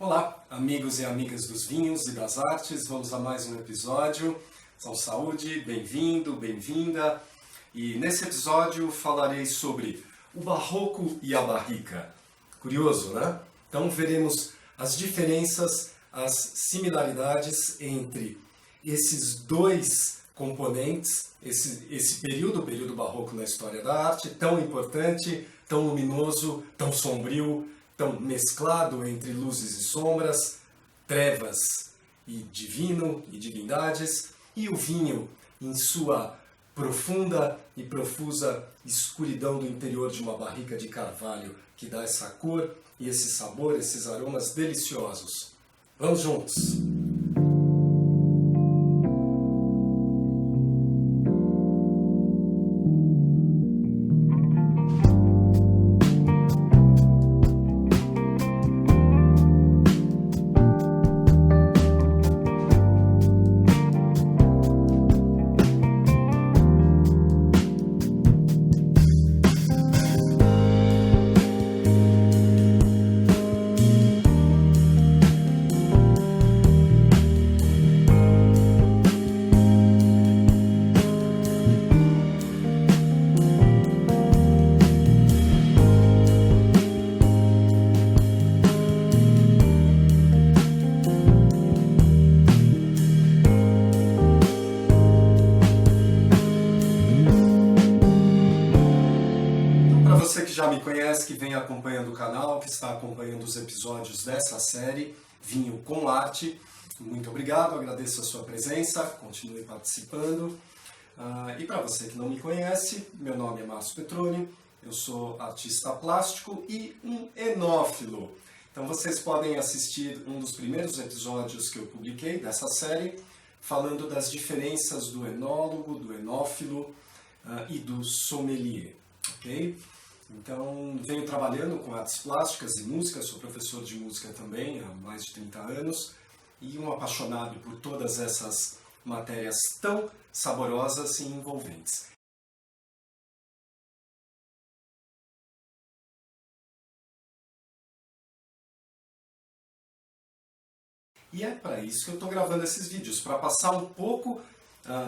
Olá, amigos e amigas dos vinhos e das artes, vamos a mais um episódio. Saúde, bem-vindo, bem-vinda. E nesse episódio falarei sobre o barroco e a barrica. Curioso, né? Então veremos as diferenças, as similaridades entre esses dois componentes, esse período barroco na história da arte, tão importante, tão luminoso, tão sombrio, tão mesclado entre luzes e sombras, trevas e divino e divindades, e o vinho em sua profunda e profusa escuridão do interior de uma barrica de carvalho, que dá essa cor e esse sabor, esses aromas deliciosos. Vamos juntos! Você que já me conhece, que vem acompanhando o canal, que está acompanhando os episódios dessa série Vinho com Arte, muito obrigado, agradeço a sua presença, continue participando. E para você que não me conhece, meu nome é Márcio Petroni, eu sou artista plástico e um enófilo. Então vocês podem assistir um dos primeiros episódios que eu publiquei dessa série, falando das diferenças do enólogo, do enófilo e do sommelier, ok? Então, venho trabalhando com artes plásticas e música, sou professor de música também há mais de 30 anos e um apaixonado por todas essas matérias tão saborosas e envolventes. E é para isso que eu estou gravando esses vídeos, para passar um pouco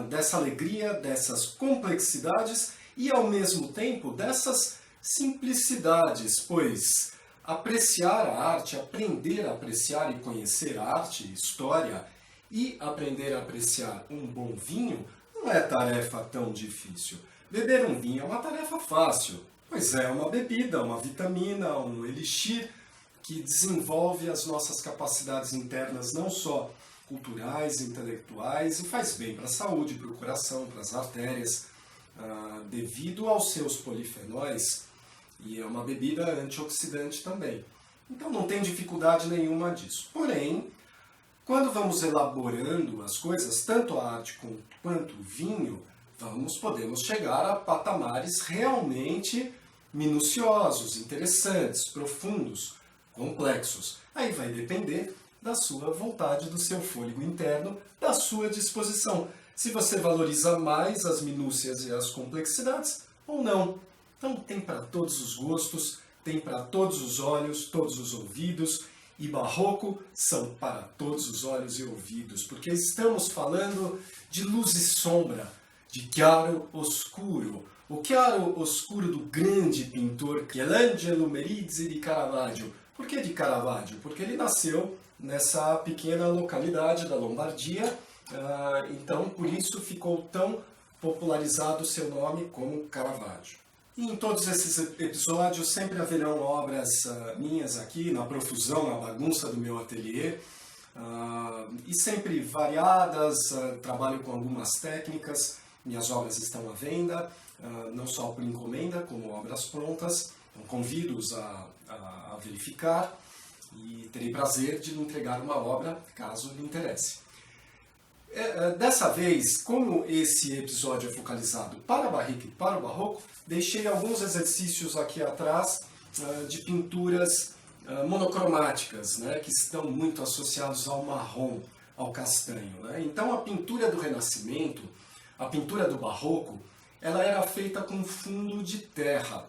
dessa alegria, dessas complexidades e, ao mesmo tempo, dessas simplicidades, pois apreciar a arte, aprender a apreciar e conhecer a arte, história e aprender a apreciar um bom vinho não é tarefa tão difícil. Beber um vinho é uma tarefa fácil, pois é uma bebida, uma vitamina, um elixir que desenvolve as nossas capacidades internas, não só culturais, intelectuais, e faz bem para a saúde, para o coração, para as artérias, devido aos seus polifenóis. E é uma bebida antioxidante também. Então não tem dificuldade nenhuma disso. Porém, quando vamos elaborando as coisas, tanto a arte quanto o vinho, podemos chegar a patamares realmente minuciosos, interessantes, profundos, complexos. Aí vai depender da sua vontade, do seu fôlego interno, da sua disposição. Se você valoriza mais as minúcias e as complexidades ou não. Então tem para todos os gostos, tem para todos os olhos, todos os ouvidos, e barroco são para todos os olhos e ouvidos, porque estamos falando de luz e sombra, de chiaro oscuro. O chiaro oscuro do grande pintor Michelangelo Merisi di Caravaggio. Por que de Caravaggio? Porque ele nasceu nessa pequena localidade da Lombardia, então por isso ficou tão popularizado o seu nome como Caravaggio. E em todos esses episódios sempre haverão obras minhas aqui, na profusão, na bagunça do meu ateliê, e sempre variadas, trabalho com algumas técnicas, minhas obras estão à venda, não só por encomenda, como obras prontas, então convido-os a verificar e terei prazer de lhe entregar uma obra, caso lhe interesse. Dessa vez, como esse episódio é focalizado para a barrica e para o barroco, deixei alguns exercícios aqui atrás de pinturas monocromáticas, né, que estão muito associados ao marrom, ao castanho. Né? Então a pintura do Renascimento, a pintura do barroco, ela era feita com fundo de terra,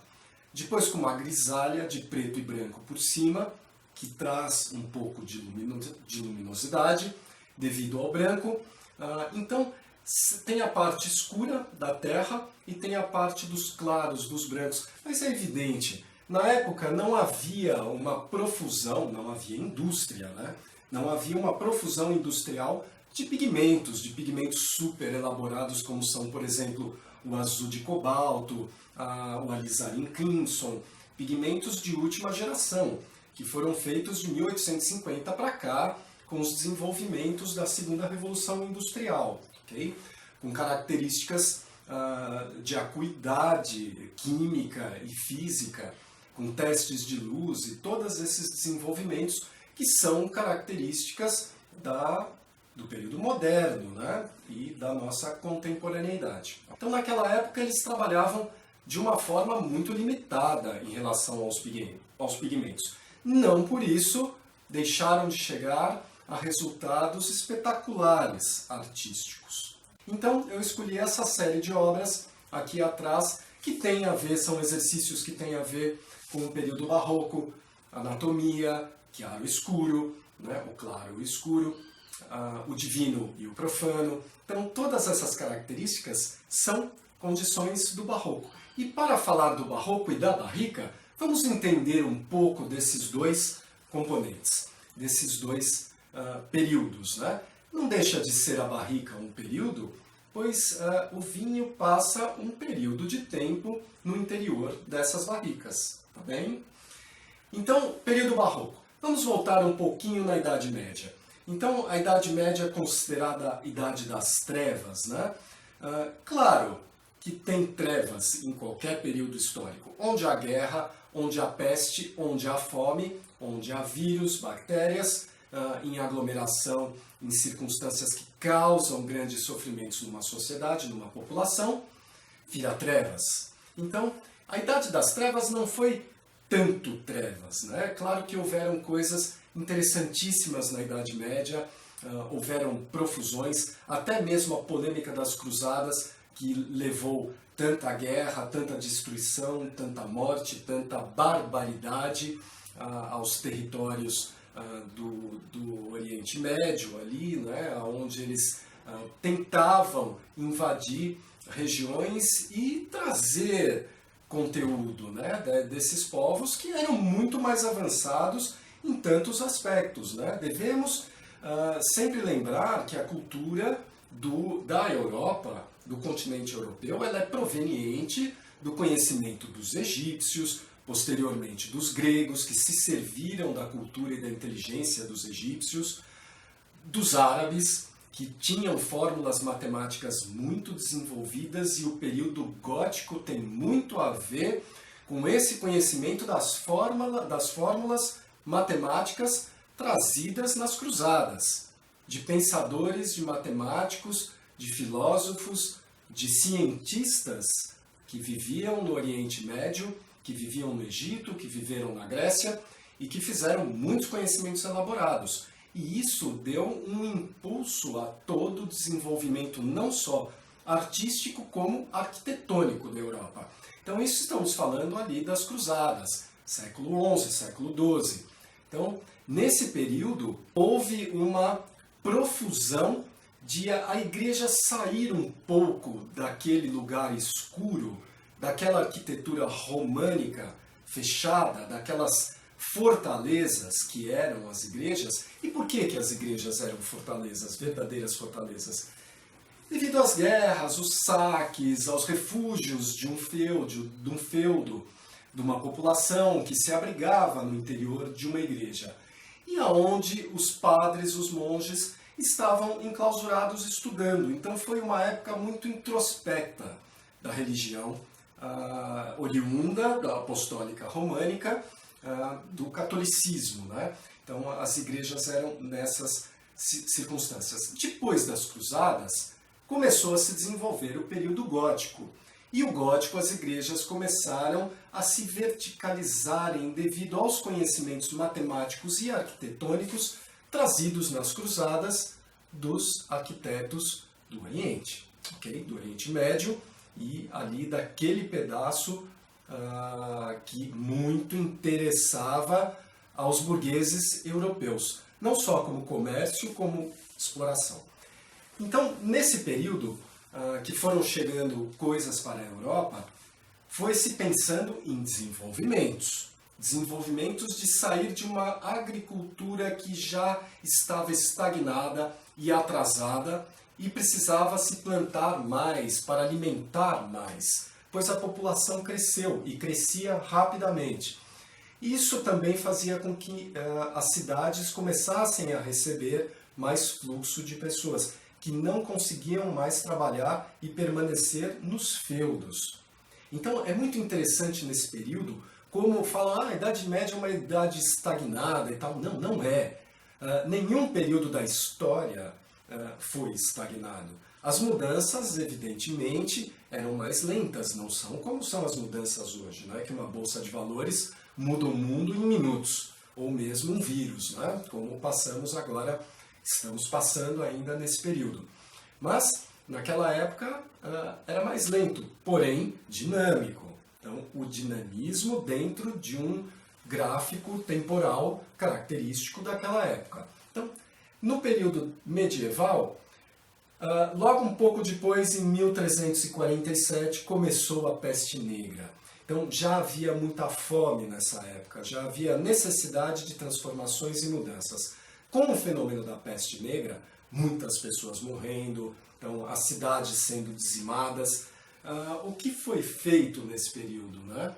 depois com uma grisalha de preto e branco por cima, que traz um pouco de luminosidade devido ao branco. Então, tem a parte escura da Terra e tem a parte dos claros, dos brancos. Mas é evidente, na época não havia uma profusão, não havia indústria, né? Não havia uma profusão industrial de pigmentos super elaborados, como são, por exemplo, o azul de cobalto, o alizarin crimson, pigmentos de última geração, que foram feitos de 1850 para cá, com os desenvolvimentos da segunda revolução industrial, okay? Com características de acuidade química e física, com testes de luz e todos esses desenvolvimentos que são características do período moderno, né? E da nossa contemporaneidade. Então, naquela época, eles trabalhavam de uma forma muito limitada em relação aos pigmentos. Não por isso deixaram de chegar a resultados espetaculares artísticos. Então, eu escolhi essa série de obras aqui atrás, que tem a ver, são exercícios que têm a ver com o período barroco, anatomia, claro e escuro, né? O claro e o escuro, o divino e o profano. Então, todas essas características são condições do barroco. E para falar do barroco e da barrica, vamos entender um pouco desses dois componentes, desses dois períodos, né? Não deixa de ser a barrica um período, pois o vinho passa um período de tempo no interior dessas barricas, tá bem? Então, período barroco. Vamos voltar um pouquinho na Idade Média. Então, a Idade Média é considerada a Idade das Trevas, né? Claro que tem trevas em qualquer período histórico, onde há guerra, onde há peste, onde há fome, onde há vírus, bactérias, em aglomeração, em circunstâncias que causam grandes sofrimentos numa sociedade, numa população, vira trevas. Então, a Idade das Trevas não foi tanto trevas, né? Claro que houveram coisas interessantíssimas na Idade Média, houveram profusões, até mesmo a polêmica das Cruzadas, que levou tanta guerra, tanta destruição, tanta morte, tanta barbaridade aos territórios do Oriente Médio, ali, né, onde eles tentavam invadir regiões e trazer conteúdo, né, desses povos que eram muito mais avançados em tantos aspectos, né? Devemos sempre lembrar que a cultura da Europa, do continente europeu, ela é proveniente do conhecimento dos egípcios, posteriormente dos gregos, que se serviram da cultura e da inteligência dos egípcios, dos árabes, que tinham fórmulas matemáticas muito desenvolvidas, e o período gótico tem muito a ver com esse conhecimento das fórmulas matemáticas trazidas nas cruzadas, de pensadores, de matemáticos, de filósofos, de cientistas que viviam no Oriente Médio, que viviam no Egito, que viveram na Grécia e que fizeram muitos conhecimentos elaborados. E isso deu um impulso a todo o desenvolvimento, não só artístico, como arquitetônico da Europa. Então, isso estamos falando ali das cruzadas, século XI, século XII. Então, nesse período, houve uma profusão de a igreja sair um pouco daquele lugar escuro, daquela arquitetura românica fechada, daquelas fortalezas que eram as igrejas. E por que as igrejas eram fortalezas, verdadeiras fortalezas? Devido às guerras, os saques, aos refúgios de um feudo, de uma população que se abrigava no interior de uma igreja. E aonde os padres, os monges, estavam enclausurados estudando. Então foi uma época muito introspecta da religião oriunda da apostólica românica, do catolicismo, né? Então as igrejas eram nessas circunstâncias. Depois das cruzadas, começou a se desenvolver o período gótico. E o gótico, as igrejas começaram a se verticalizarem devido aos conhecimentos matemáticos e arquitetônicos trazidos nas cruzadas dos arquitetos do Oriente, okay? Do Oriente Médio, e ali daquele pedaço que muito interessava aos burgueses europeus, não só como comércio, como exploração. Então, nesse período que foram chegando coisas para a Europa, foi-se pensando em desenvolvimentos. Desenvolvimentos de sair de uma agricultura que já estava estagnada e atrasada e precisava se plantar mais para alimentar mais, pois a população cresceu e crescia rapidamente. Isso também fazia com que as cidades começassem a receber mais fluxo de pessoas que não conseguiam mais trabalhar e permanecer nos feudos. Então é muito interessante nesse período como falam, a Idade Média é uma idade estagnada e tal. Não, não é. Nenhum período da história foi estagnado. As mudanças, evidentemente, eram mais lentas, não são como são as mudanças hoje. Não é que uma bolsa de valores muda o mundo em minutos, ou mesmo um vírus, né? Como estamos passando ainda nesse período. Mas, naquela época, era mais lento, porém dinâmico. Então, o dinamismo dentro de um gráfico temporal característico daquela época. Então, no período medieval, logo um pouco depois, em 1347, começou a peste negra. Então, já havia muita fome nessa época, já havia necessidade de transformações e mudanças. Com o fenômeno da peste negra, muitas pessoas morrendo, então as cidades sendo dizimadas. O que foi feito nesse período, né?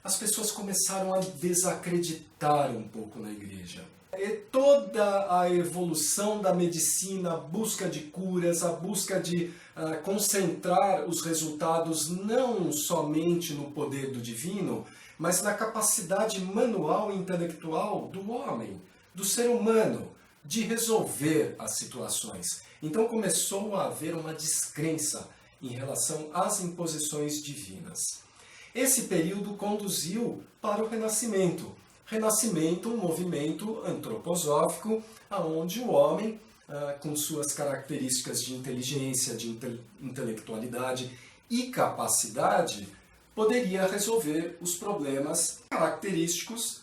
As pessoas começaram a desacreditar um pouco na igreja. E toda a evolução da medicina, a busca de curas, a busca de concentrar os resultados não somente no poder do divino, mas na capacidade manual e intelectual do homem, do ser humano, de resolver as situações. Então começou a haver uma descrença em relação às imposições divinas. Esse período conduziu para o Renascimento. Renascimento, um movimento antroposófico, onde o homem, com suas características de inteligência, de intelectualidade e capacidade, poderia resolver os problemas característicos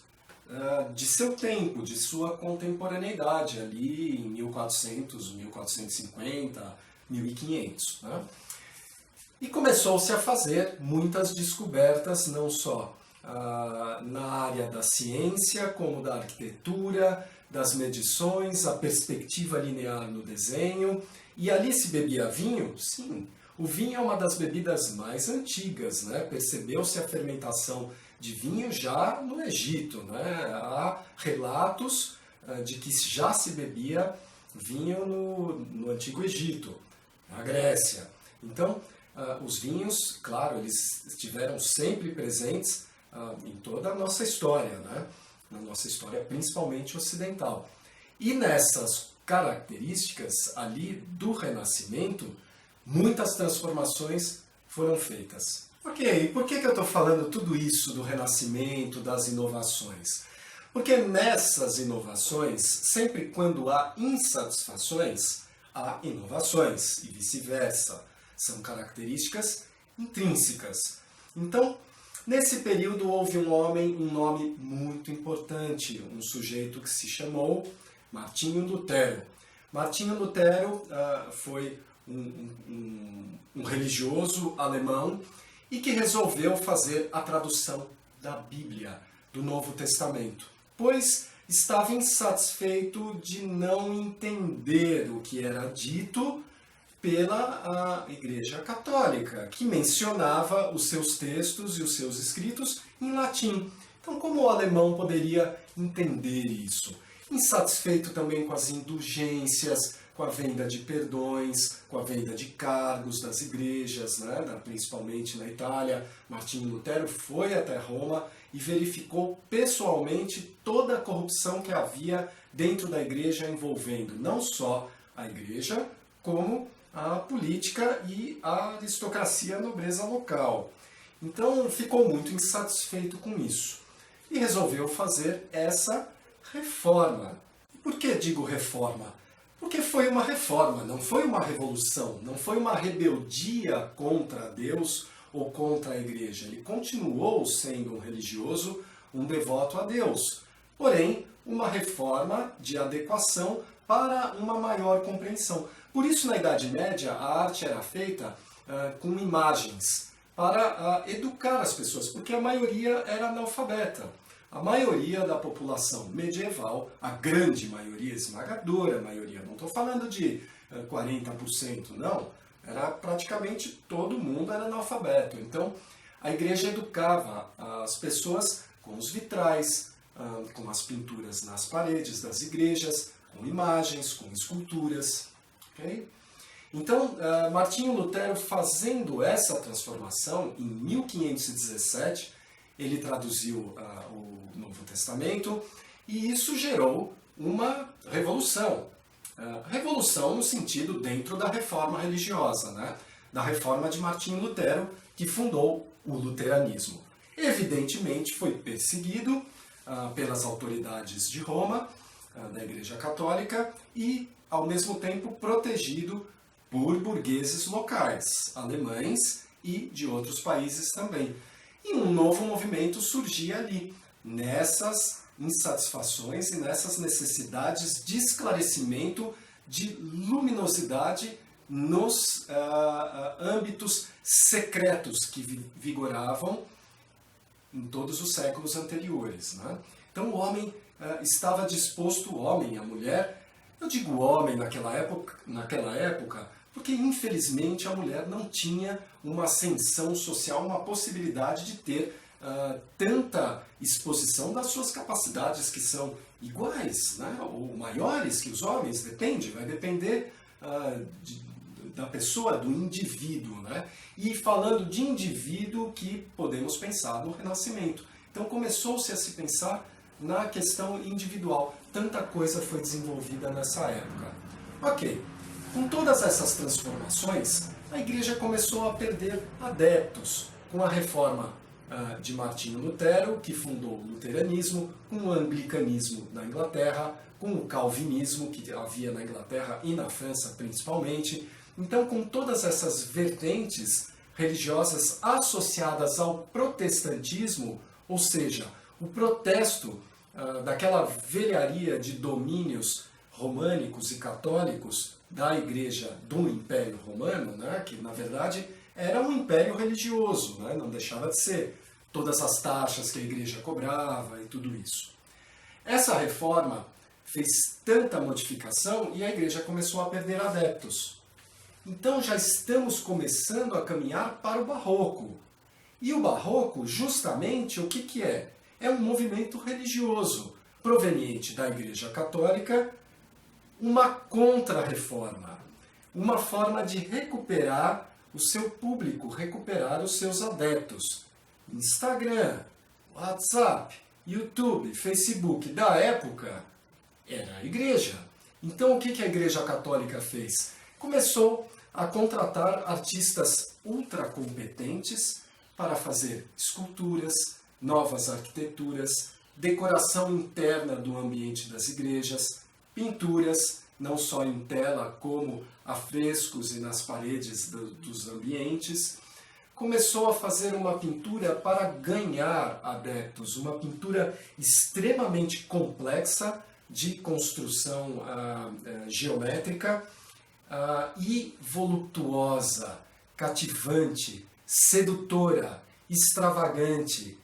de seu tempo, de sua contemporaneidade, ali em 1400, 1450, 1500. Né? E começou-se a fazer muitas descobertas, não só na área da ciência, como da arquitetura, das medições, a perspectiva linear no desenho. E ali se bebia vinho? Sim, o vinho é uma das bebidas mais antigas, né? Percebeu-se a fermentação de vinho já no Egito, né? Há relatos de que já se bebia vinho no Antigo Egito, na Grécia. Então, os vinhos, claro, eles estiveram sempre presentes em toda a nossa história, né? Na nossa história principalmente ocidental. E nessas características ali do Renascimento, muitas transformações foram feitas. Ok, por que eu estou falando tudo isso do Renascimento, das inovações? Porque nessas inovações, sempre quando há insatisfações, há inovações e vice-versa. São características intrínsecas. Então, nesse período houve um nome muito importante, um sujeito que se chamou Martinho Lutero. Martinho Lutero foi um religioso alemão e que resolveu fazer a tradução da Bíblia, do Novo Testamento, pois estava insatisfeito de não entender o que era dito pela Igreja Católica, que mencionava os seus textos e os seus escritos em latim. Então, como o alemão poderia entender isso? Insatisfeito também com as indulgências, com a venda de perdões, com a venda de cargos das igrejas, né? Principalmente na Itália. Martinho Lutero foi até Roma e verificou pessoalmente toda a corrupção que havia dentro da igreja, envolvendo não só a igreja, como a política e a aristocracia, a nobreza local. Então ficou muito insatisfeito com isso e resolveu fazer essa reforma. Por que digo reforma? Porque foi uma reforma, não foi uma revolução, não foi uma rebeldia contra Deus ou contra a igreja. Ele continuou sendo um religioso, um devoto a Deus. porém uma reforma de adequação para uma maior compreensão. Por isso, na Idade Média, a arte era feita com imagens, para educar as pessoas, porque a maioria era analfabeta. A maioria da população medieval, a grande maioria, esmagadora maioria, não estou falando de 40%, não, era praticamente todo mundo era analfabeto. Então, a igreja educava as pessoas com os vitrais, com as pinturas nas paredes das igrejas, com imagens, com esculturas. Okay? Então, Martinho Lutero, fazendo essa transformação, em 1517, ele traduziu o Novo Testamento e isso gerou uma revolução. Revolução no sentido dentro da reforma religiosa, né? Da reforma de Martinho Lutero, que fundou o luteranismo. Evidentemente, foi perseguido pelas autoridades de Roma, da Igreja Católica, e, ao mesmo tempo, protegido por burgueses locais, alemães e de outros países também. E um novo movimento surgia ali, nessas insatisfações e nessas necessidades de esclarecimento, de luminosidade nos âmbitos secretos que vigoravam em todos os séculos anteriores. Né? Então o homem estava disposto, o homem e a mulher, eu digo homem naquela época, porque infelizmente a mulher não tinha uma ascensão social, uma possibilidade de ter tanta exposição das suas capacidades que são iguais, né? Ou maiores que os homens, vai depender da pessoa, do indivíduo. Né? E falando de indivíduo que podemos pensar no Renascimento. Então começou-se a se pensar na questão individual. Tanta coisa foi desenvolvida nessa época. Ok, com todas essas transformações, a igreja começou a perder adeptos. Com a reforma de Martinho Lutero, que fundou o luteranismo, com o anglicanismo na Inglaterra, com o calvinismo que havia na Inglaterra e na França principalmente. Então, com todas essas vertentes religiosas associadas ao protestantismo, ou seja, o protesto daquela velharia de domínios românicos e católicos da Igreja do Império Romano, né, que na verdade era um império religioso, né, não deixava de ser, todas as taxas que a Igreja cobrava e tudo isso. Essa reforma fez tanta modificação e a Igreja começou a perder adeptos. Então já estamos começando a caminhar para o Barroco. E o Barroco, justamente, o que é? É um movimento religioso proveniente da Igreja Católica, uma contra-reforma, uma forma de recuperar o seu público, recuperar os seus adeptos. Instagram, WhatsApp, YouTube, Facebook da época era a Igreja. Então o que a Igreja Católica fez? Começou a contratar artistas ultracompetentes para fazer esculturas, novas arquiteturas, decoração interna do ambiente das igrejas, pinturas, não só em tela, como afrescos e nas paredes dos ambientes. Começou a fazer uma pintura para ganhar adeptos, uma pintura extremamente complexa, de construção geométrica e voluptuosa, cativante, sedutora, extravagante,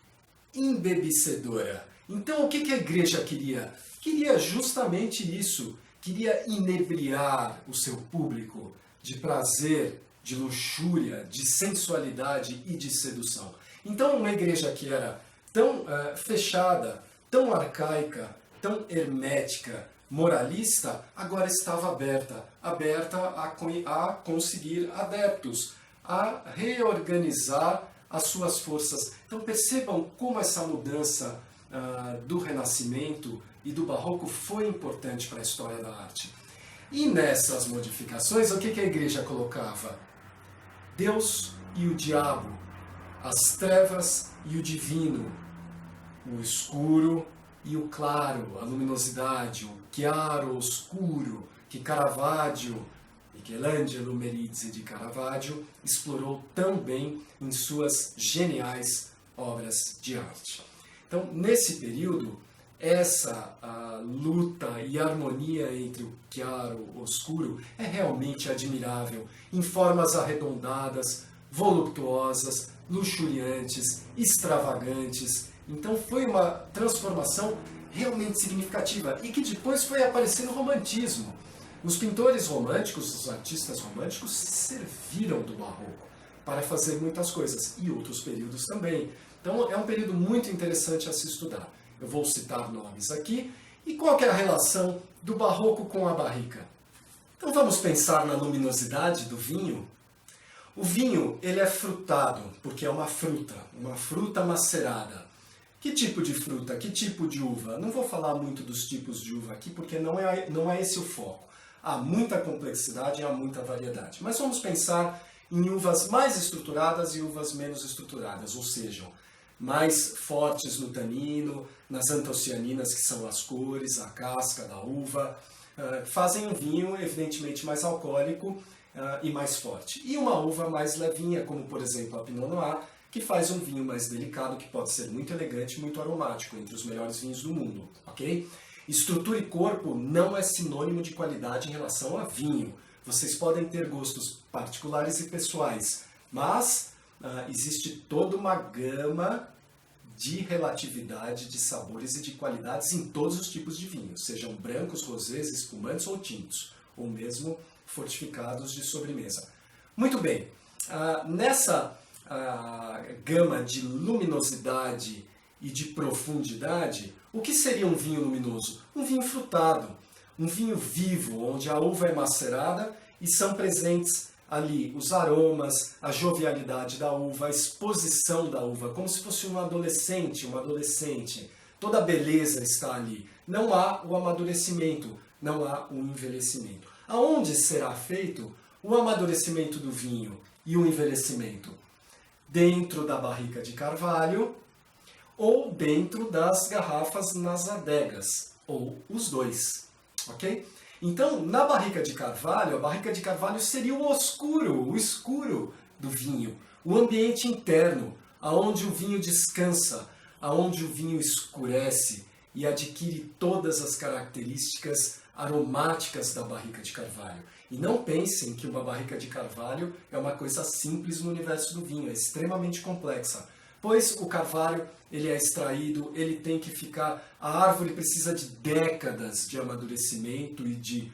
embebecedora. Então o que a igreja queria? Queria justamente isso, queria inebriar o seu público de prazer, de luxúria, de sensualidade e de sedução. Então uma igreja que era tão fechada, tão arcaica, tão hermética, moralista, agora estava aberta a conseguir adeptos, a reorganizar as suas forças. Então percebam como essa mudança do Renascimento e do Barroco foi importante para a história da arte. E nessas modificações, o que a igreja colocava? Deus e o diabo, as trevas e o divino, o escuro e o claro, a luminosidade, o chiaro oscuro, que Caravaggio, Michelangelo Merizzi de Caravaggio, explorou tão bem em suas geniais obras de arte. Então, nesse período, essa luta e harmonia entre o chiaro e o escuro é realmente admirável, em formas arredondadas, voluptuosas, luxuriantes, extravagantes. Então foi uma transformação realmente significativa e que depois foi aparecer no romantismo. Os pintores românticos, os artistas românticos, serviram do barroco para fazer muitas coisas, e outros períodos também. Então é um período muito interessante a se estudar. Eu vou citar nomes aqui. E qual que é a relação do barroco com a barrica? Então vamos pensar na luminosidade do vinho. O vinho, ele é frutado, porque é uma fruta macerada. Que tipo de fruta? Que tipo de uva? Não vou falar muito dos tipos de uva aqui, porque não é esse o foco. Há muita complexidade e há muita variedade. Mas vamos pensar em uvas mais estruturadas e uvas menos estruturadas, ou seja, mais fortes no tanino, nas antocianinas, que são as cores, a casca da uva, fazem um vinho evidentemente mais alcoólico e mais forte. E uma uva mais levinha, como por exemplo a Pinot Noir, que faz um vinho mais delicado, que pode ser muito elegante e muito aromático, entre os melhores vinhos do mundo, ok? Estrutura e corpo não é sinônimo de qualidade em relação a vinho. Vocês podem ter gostos particulares e pessoais, mas existe toda uma gama de relatividade de sabores e de qualidades em todos os tipos de vinhos, sejam brancos, rosés, espumantes ou tintos, ou mesmo fortificados de sobremesa. Muito bem, nessa gama de luminosidade e de profundidade, o que seria um vinho luminoso? Um vinho frutado, um vinho vivo, onde a uva é macerada e são presentes ali os aromas, a jovialidade da uva, a exposição da uva, como se fosse um adolescente, uma adolescente. Toda a beleza está ali. Não há o amadurecimento, não há o envelhecimento. Aonde será feito o amadurecimento do vinho e o envelhecimento? Dentro da barrica de carvalho ou dentro das garrafas nas adegas, ou os dois, ok? Então, na barrica de carvalho, a barrica de carvalho seria o escuro do vinho, o ambiente interno, aonde o vinho descansa, aonde o vinho escurece e adquire todas as características aromáticas da barrica de carvalho. E não pensem que uma barrica de carvalho é uma coisa simples no universo do vinho, é extremamente complexa. Pois o carvalho, ele é extraído, ele tem que ficar... A árvore precisa de décadas de amadurecimento e de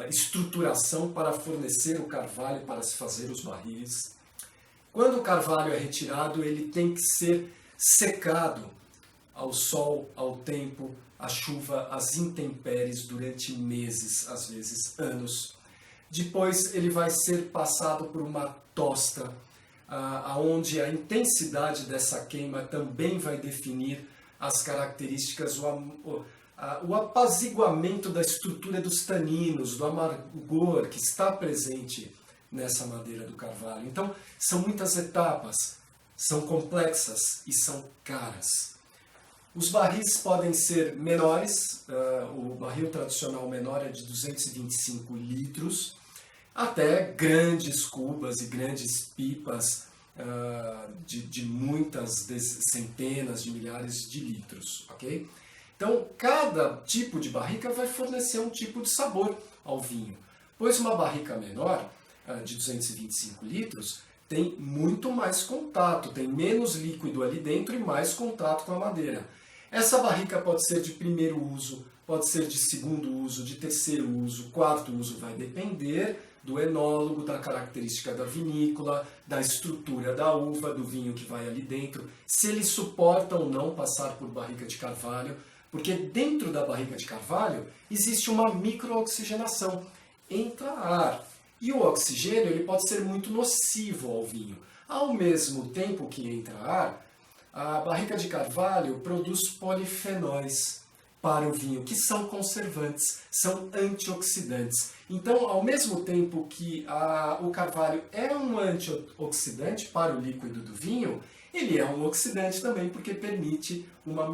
estruturação para fornecer o carvalho para se fazer os barris. Quando o carvalho é retirado, ele tem que ser secado ao sol, ao tempo, à chuva, às intempéries durante meses, às vezes anos. Depois ele vai ser passado por uma tosta, onde a intensidade dessa queima também vai definir as características, o apaziguamento da estrutura dos taninos, do amargor que está presente nessa madeira do carvalho. Então, são muitas etapas, são complexas e são caras. Os barris podem ser menores, o barril tradicional menor é de 225 litros, até grandes cubas e grandes pipas de muitas centenas de milhares de litros, ok? Então, cada tipo de barrica vai fornecer um tipo de sabor ao vinho, pois uma barrica menor, de 225 litros, tem muito mais contato, tem menos líquido ali dentro e mais contato com a madeira. Essa barrica pode ser de primeiro uso, pode ser de segundo uso, de terceiro uso, quarto uso, vai depender do enólogo, da característica da vinícola, da estrutura da uva, do vinho que vai ali dentro, se ele suporta ou não passar por barrica de carvalho, porque dentro da barrica de carvalho existe uma microoxigenação, entra ar, e o oxigênio ele pode ser muito nocivo ao vinho. Ao mesmo tempo que entra ar, a barrica de carvalho produz polifenóis para o vinho, que são conservantes, são antioxidantes. Então, ao mesmo tempo que o carvalho é um antioxidante para o líquido do vinho, ele é um oxidante também, porque permite uma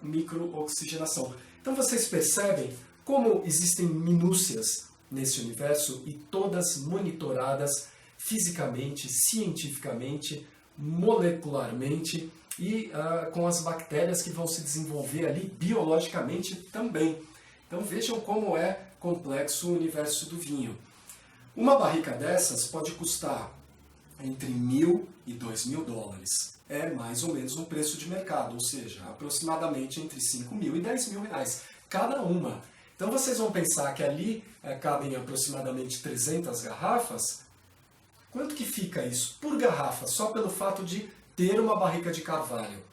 microoxigenação. Então, vocês percebem como existem minúcias nesse universo e todas monitoradas fisicamente, cientificamente, molecularmente, e com as bactérias que vão se desenvolver ali biologicamente também. Então vejam como é complexo o universo do vinho. Uma barrica dessas pode custar entre 1.000 e 2.000 dólares. É mais ou menos um preço de mercado, ou seja, aproximadamente entre 5.000 e 10.000 reais cada uma. Então vocês vão pensar que ali cabem aproximadamente 300 garrafas. Quanto que fica isso por garrafa, só pelo fato de ter uma barrica de carvalho?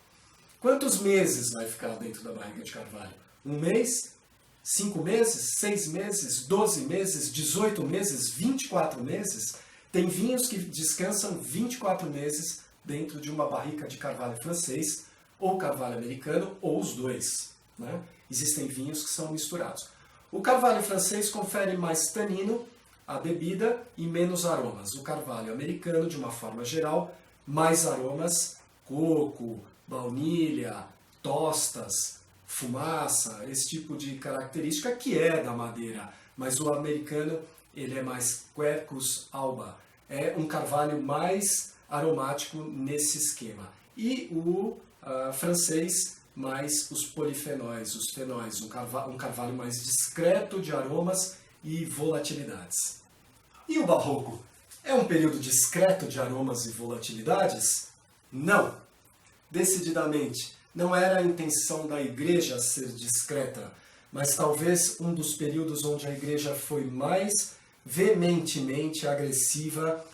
Quantos meses vai ficar dentro da barrica de carvalho? 1 mês? 5 meses? 6 meses? 12 meses? 18 meses? 24 meses? Tem vinhos que descansam 24 meses dentro de uma barrica de carvalho francês, ou carvalho americano, ou os dois, né? Existem vinhos que são misturados. O carvalho francês confere mais tanino à bebida e menos aromas. O carvalho americano, de uma forma geral, mais aromas, coco, baunilha, tostas, fumaça, esse tipo de característica que é da madeira. Mas o americano, ele é mais Quercus alba. É um carvalho mais aromático nesse esquema. E o francês, mais os polifenóis, os fenóis, um carvalho mais discreto de aromas e volatilidades. E o barroco? É um período discreto de aromas e volatilidades? Não! Decididamente, não era a intenção da igreja ser discreta, mas talvez um dos períodos onde a igreja foi mais veementemente agressiva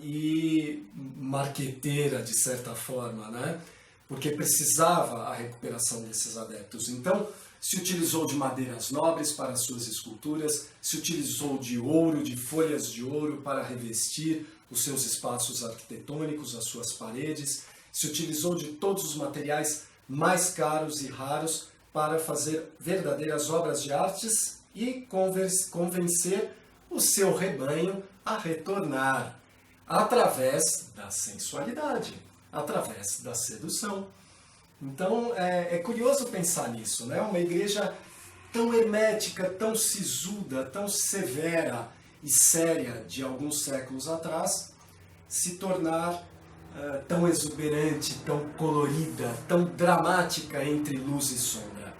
e marqueteira, de certa forma, né? Porque precisava a recuperação desses adeptos. Então, se utilizou de madeiras nobres para suas esculturas, se utilizou de ouro, de folhas de ouro para revestir os seus espaços arquitetônicos, as suas paredes, se utilizou de todos os materiais mais caros e raros para fazer verdadeiras obras de artes e convencer o seu rebanho a retornar através da sensualidade, através da sedução. Então é curioso pensar nisso, né? Uma igreja tão hermética, tão sisuda, tão severa e séria de alguns séculos atrás, se tornar tão exuberante, tão colorida, tão dramática entre luz e sombra.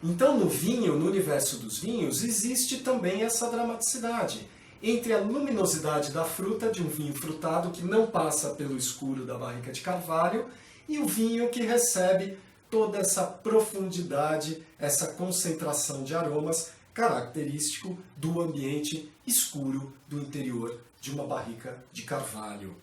Então no vinho, no universo dos vinhos, existe também essa dramaticidade entre a luminosidade da fruta, de um vinho frutado que não passa pelo escuro da barrica de carvalho, e o vinho que recebe toda essa profundidade, essa concentração de aromas característico do ambiente escuro do interior de uma barrica de carvalho.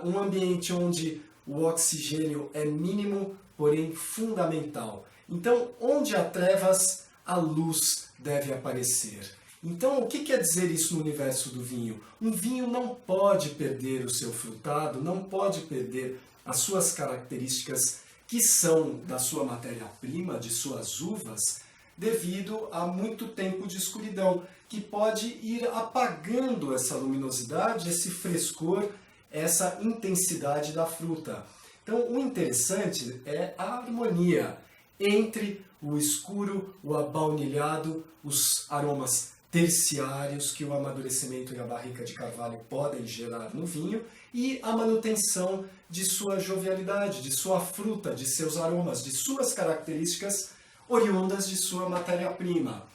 Um ambiente onde o oxigênio é mínimo, porém fundamental. Então, onde há trevas, a luz deve aparecer. Então, o que quer dizer isso no universo do vinho? Um vinho não pode perder o seu frutado, não pode perder as suas características que são da sua matéria-prima, de suas uvas, devido a muito tempo de escuridão, que pode ir apagando essa luminosidade, esse frescor, essa intensidade da fruta. Então, o interessante é a harmonia entre o escuro, o abaunilhado, os aromas terciários que o amadurecimento e a barrica de carvalho podem gerar no vinho e a manutenção de sua jovialidade, de sua fruta, de seus aromas, de suas características oriundas de sua matéria-prima.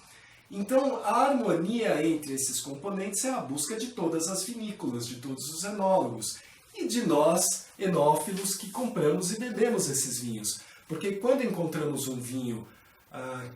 Então, a harmonia entre esses componentes é a busca de todas as vinícolas, de todos os enólogos e de nós, enófilos, que compramos e bebemos esses vinhos. Porque quando encontramos um vinho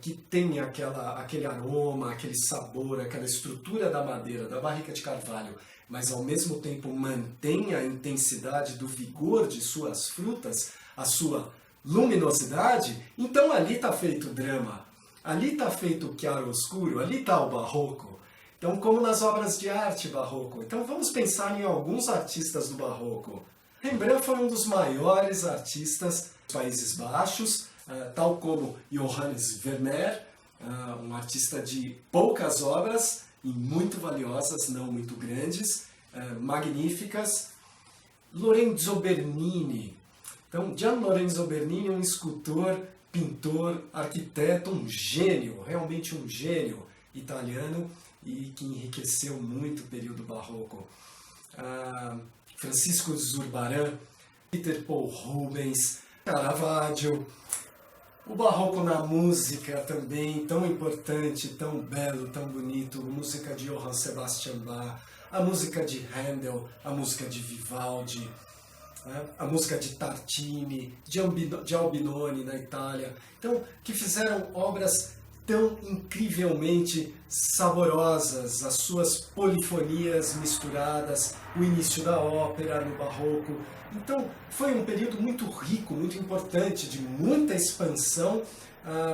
que tem aquele aroma, aquele sabor, aquela estrutura da madeira, da barrica de carvalho, mas ao mesmo tempo mantém a intensidade do vigor de suas frutas, a sua luminosidade, então ali está feito o drama, ali está feito o chiaroscuro, ali está o barroco. Então, como nas obras de arte barroco. Então vamos pensar em alguns artistas do barroco. Rembrandt foi um dos maiores artistas dos Países Baixos, tal como Johannes Vermeer, um artista de poucas obras e muito valiosas, não muito grandes, magníficas. Lorenzo Bernini. Então, Gian Lorenzo Bernini é um escultor, pintor, arquiteto, um gênio, realmente um gênio italiano e que enriqueceu muito o período barroco. Francisco Zurbarán, Peter Paul Rubens, Caravaggio, o barroco na música também, tão importante, tão belo, tão bonito, a música de Johann Sebastian Bach, a música de Handel, a música de Vivaldi, né? A música de Tartini, de Albinoni na Itália, então, que fizeram obras tão incrivelmente saborosas, as suas polifonias misturadas, o início da ópera no barroco. Então, foi um período muito rico, muito importante, de muita expansão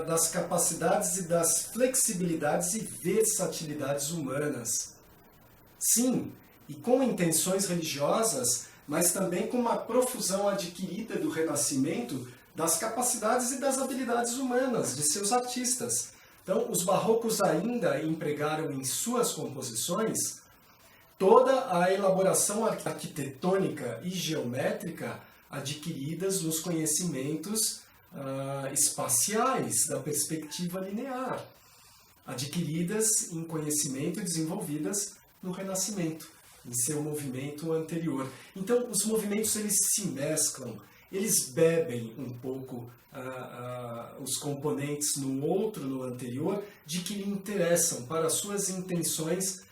das capacidades e das flexibilidades e versatilidades humanas. Sim, e com intenções religiosas, mas também com uma profusão adquirida do Renascimento das capacidades e das habilidades humanas de seus artistas. Então, os barrocos ainda empregaram em suas composições toda a elaboração arquitetônica e geométrica adquiridas nos conhecimentos espaciais da perspectiva linear, adquiridas em conhecimento e desenvolvidas no Renascimento, em seu movimento anterior. Então, os movimentos eles se mesclam, eles bebem um pouco os componentes no outro, no anterior, de que lhe interessam para suas intenções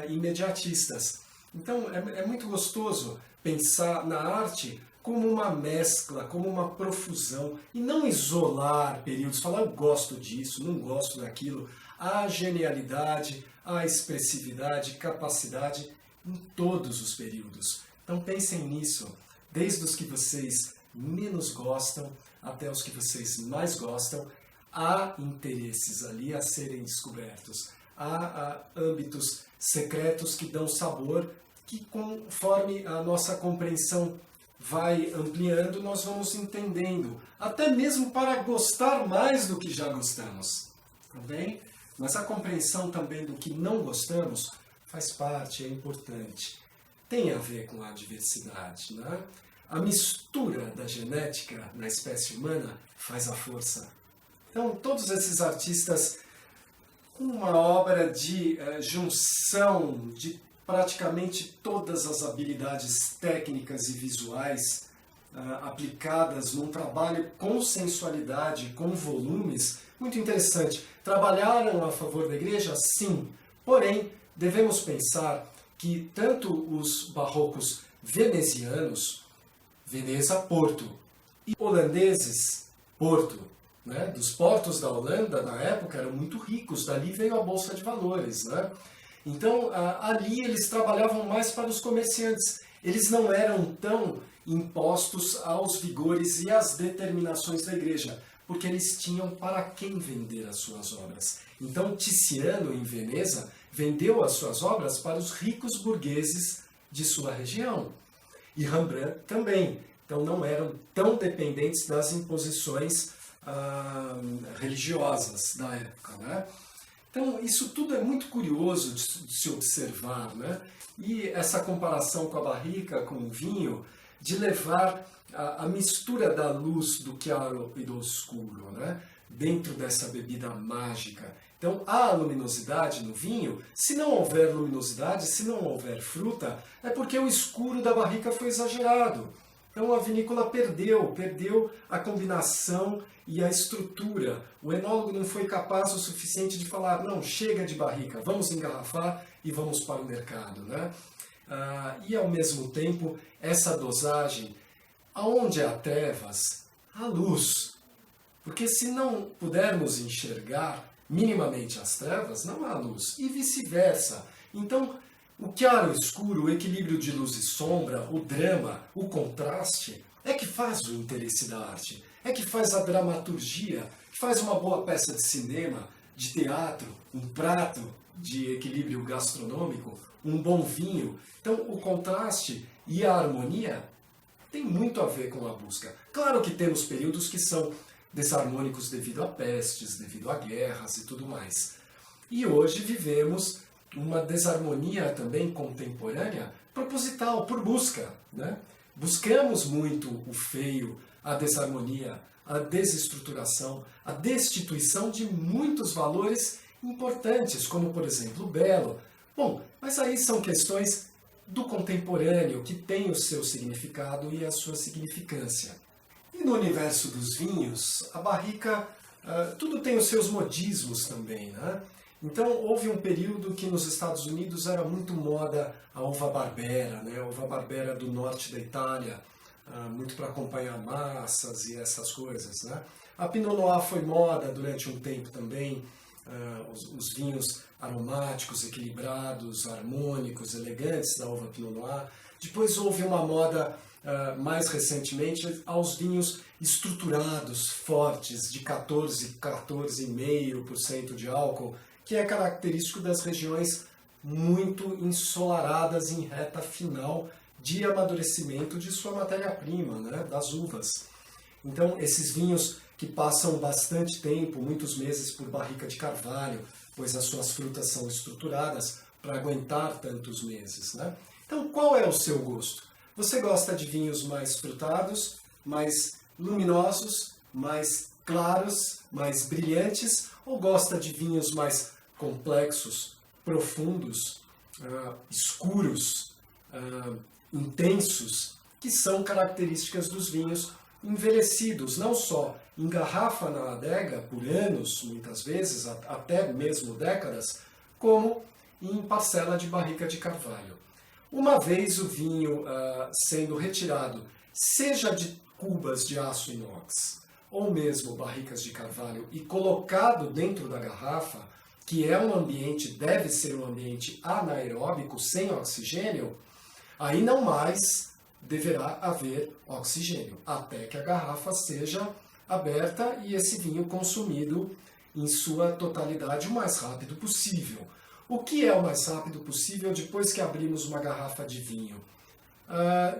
imediatistas. Então, é muito gostoso pensar na arte como uma mescla, como uma profusão, e não isolar períodos, falar eu gosto disso, não gosto daquilo. Há genialidade, há expressividade, capacidade em todos os períodos. Então pensem nisso, desde os que vocês menos gostam até os que vocês mais gostam, há interesses ali a serem descobertos, há âmbitos secretos que dão sabor, que conforme a nossa compreensão vai ampliando, nós vamos entendendo, até mesmo para gostar mais do que já gostamos, tá bem? Mas a compreensão também do que não gostamos faz parte, é importante. Tem a ver com a diversidade, né? A mistura da genética na espécie humana faz a força. Então, todos esses artistas com uma obra de junção de praticamente todas as habilidades técnicas e visuais aplicadas num trabalho com sensualidade, com volumes, muito interessante. Trabalharam a favor da igreja? Sim. Porém, devemos pensar que tanto os barrocos venezianos, Veneza, Porto, e holandeses, Porto, né? Dos portos da Holanda, na época, eram muito ricos, dali veio a Bolsa de Valores, né? Então, ali eles trabalhavam mais para os comerciantes. Eles não eram tão impostos aos vigores e às determinações da igreja, porque eles tinham para quem vender as suas obras. Então, Tiziano, em Veneza, vendeu as suas obras para os ricos burgueses de sua região. E Rembrandt também. Então, não eram tão dependentes das imposições religiosas da época, né? Então, isso tudo é muito curioso de se observar, né? E essa comparação com a barrica, com o vinho, de levar a mistura da luz, do chiaro e do escuro, né? Dentro dessa bebida mágica. Então, há luminosidade no vinho. Se não houver luminosidade, se não houver fruta, é porque o escuro da barrica foi exagerado. Então, a vinícola perdeu a combinação e a estrutura. O enólogo não foi capaz o suficiente de falar, não, chega de barrica, vamos engarrafar e vamos para o mercado, né? E, ao mesmo tempo, essa dosagem, aonde há trevas, há luz. Porque se não pudermos enxergar minimamente as trevas, não há luz. E vice-versa. Então, o chiaro e o escuro, o equilíbrio de luz e sombra, o drama, o contraste, é que faz o interesse da arte. É que faz a dramaturgia, que faz uma boa peça de cinema, de teatro, um prato de equilíbrio gastronômico, um bom vinho. Então, o contraste e a harmonia tem muito a ver com a busca. Claro que temos períodos que são desarmônicos devido a pestes, devido a guerras e tudo mais. E hoje vivemos uma desarmonia também contemporânea, proposital, por busca, né? Buscamos muito o feio, a desarmonia, a desestruturação, a destituição de muitos valores importantes, como, por exemplo, o belo. Bom, mas aí são questões do contemporâneo, que tem o seu significado e a sua significância. E no universo dos vinhos, a barrica, tudo tem os seus modismos também, né? Então houve um período que nos Estados Unidos era muito moda a uva barbera, né? A uva barbera do norte da Itália, muito para acompanhar massas e essas coisas, né? A Pinot Noir foi moda durante um tempo também, os vinhos aromáticos, equilibrados, harmônicos, elegantes da uva Pinot Noir. Depois houve uma moda, mais recentemente, aos vinhos estruturados, fortes, de 14, 14,5% de álcool, que é característico das regiões muito ensolaradas em reta final de amadurecimento de sua matéria-prima, né, das uvas. Então, esses vinhos que passam bastante tempo, muitos meses, por barrica de carvalho, pois as suas frutas são estruturadas para aguentar tantos meses, né? Então, qual é o seu gosto? Você gosta de vinhos mais frutados, mais luminosos, mais claros, mais brilhantes, ou gosta de vinhos mais complexos, profundos, escuros, intensos, que são características dos vinhos envelhecidos, não só em garrafa na adega por anos, muitas vezes, até mesmo décadas, como em parcela de barrica de carvalho. Uma vez o vinho sendo retirado, seja de cubas de aço inox, ou mesmo barricas de carvalho, e colocado dentro da garrafa, que é um ambiente, deve ser um ambiente anaeróbico, sem oxigênio, aí não mais deverá haver oxigênio, até que a garrafa seja aberta e esse vinho consumido em sua totalidade o mais rápido possível. O que é o mais rápido possível depois que abrimos uma garrafa de vinho?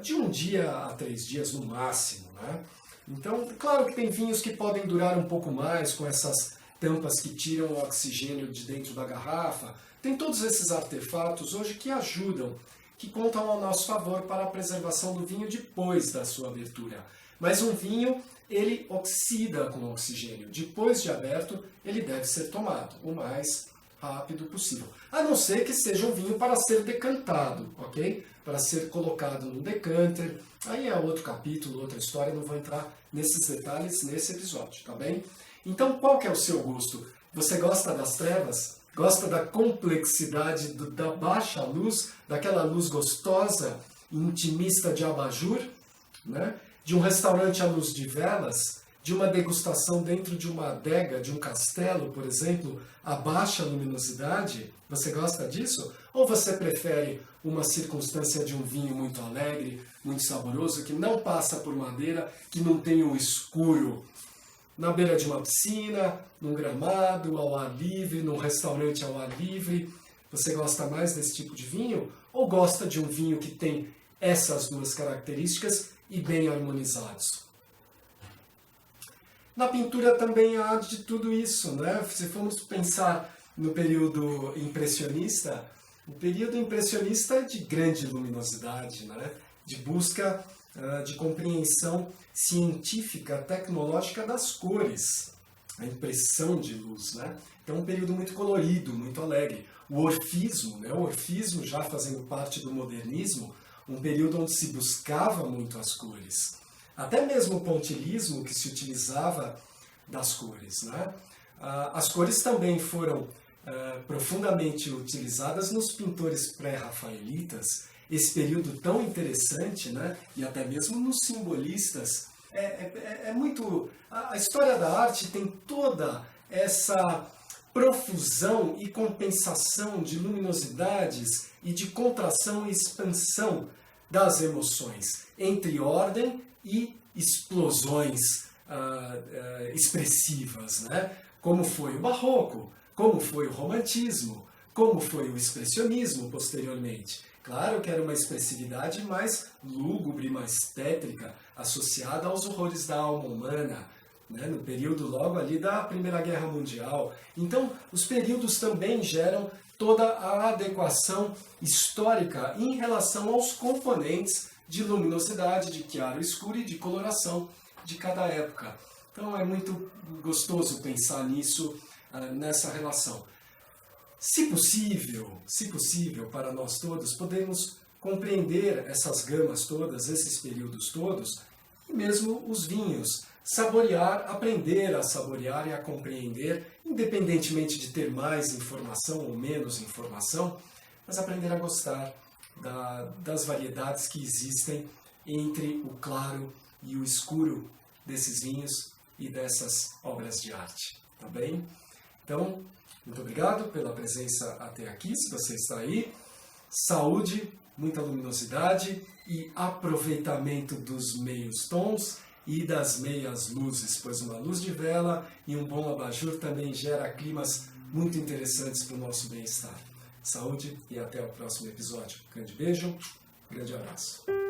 De 1 dia a 3 dias no máximo, né? Então, claro que tem vinhos que podem durar um pouco mais, com essas tampas que tiram o oxigênio de dentro da garrafa. Tem todos esses artefatos hoje que ajudam, que contam ao nosso favor para a preservação do vinho depois da sua abertura. Mas um vinho, ele oxida com oxigênio. Depois de aberto, ele deve ser tomado o mais rápido possível. A não ser que seja um vinho para ser decantado, ok? Para ser colocado num decanter. Aí é outro capítulo, outra história, não vou entrar nesses detalhes nesse episódio, tá bem? Então, qual que é o seu gosto? Você gosta das trevas? Gosta da complexidade da baixa luz, daquela luz gostosa, intimista de abajur, né? De um restaurante à luz de velas, de uma degustação dentro de uma adega, de um castelo, por exemplo, a baixa luminosidade? Você gosta disso? Ou você prefere uma circunstância de um vinho muito alegre, muito saboroso, que não passa por madeira, que não tem o escuro? Na beira de uma piscina, num gramado, ao ar livre, num restaurante ao ar livre. Você gosta mais desse tipo de vinho? Ou gosta de um vinho que tem essas duas características e bem harmonizados? Na pintura também há de tudo isso, né? Se formos pensar no período impressionista, o período impressionista é de grande luminosidade, né? De busca de compreensão científica, tecnológica das cores, a impressão de luz, né? Então, um período muito colorido, muito alegre. O orfismo, né? O orfismo já fazendo parte do modernismo, um período onde se buscava muito as cores. Até mesmo o pontilhismo, que se utilizava das cores, né? As cores também foram profundamente utilizadas nos pintores pré-rafaelitas, esse período tão interessante, né? E até mesmo nos simbolistas. É muito... A história da arte tem toda essa profusão e compensação de luminosidades e de contração e expansão das emoções, entre ordem e explosões expressivas, né? Como foi o Barroco, como foi o Romantismo, como foi o Expressionismo posteriormente. Claro que era uma expressividade mais lúgubre, mais tétrica, associada aos horrores da alma humana, né? No período logo ali da Primeira Guerra Mundial. Então, os períodos também geram toda a adequação histórica em relação aos componentes de luminosidade, de chiaro escuro e de coloração de cada época. Então, é muito gostoso pensar nisso, nessa relação. Se possível, para nós todos, podemos compreender essas gamas todas, esses períodos todos, e mesmo os vinhos. Saborear, aprender a saborear e a compreender, independentemente de ter mais informação ou menos informação, mas aprender a gostar das variedades que existem entre o claro e o escuro desses vinhos e dessas obras de arte, tá bem? Então, muito obrigado pela presença até aqui, se você está aí. Saúde, muita luminosidade e aproveitamento dos meios tons e das meias luzes, pois uma luz de vela e um bom abajur também gera climas muito interessantes para o nosso bem-estar. Saúde e até o próximo episódio. Grande beijo, grande abraço.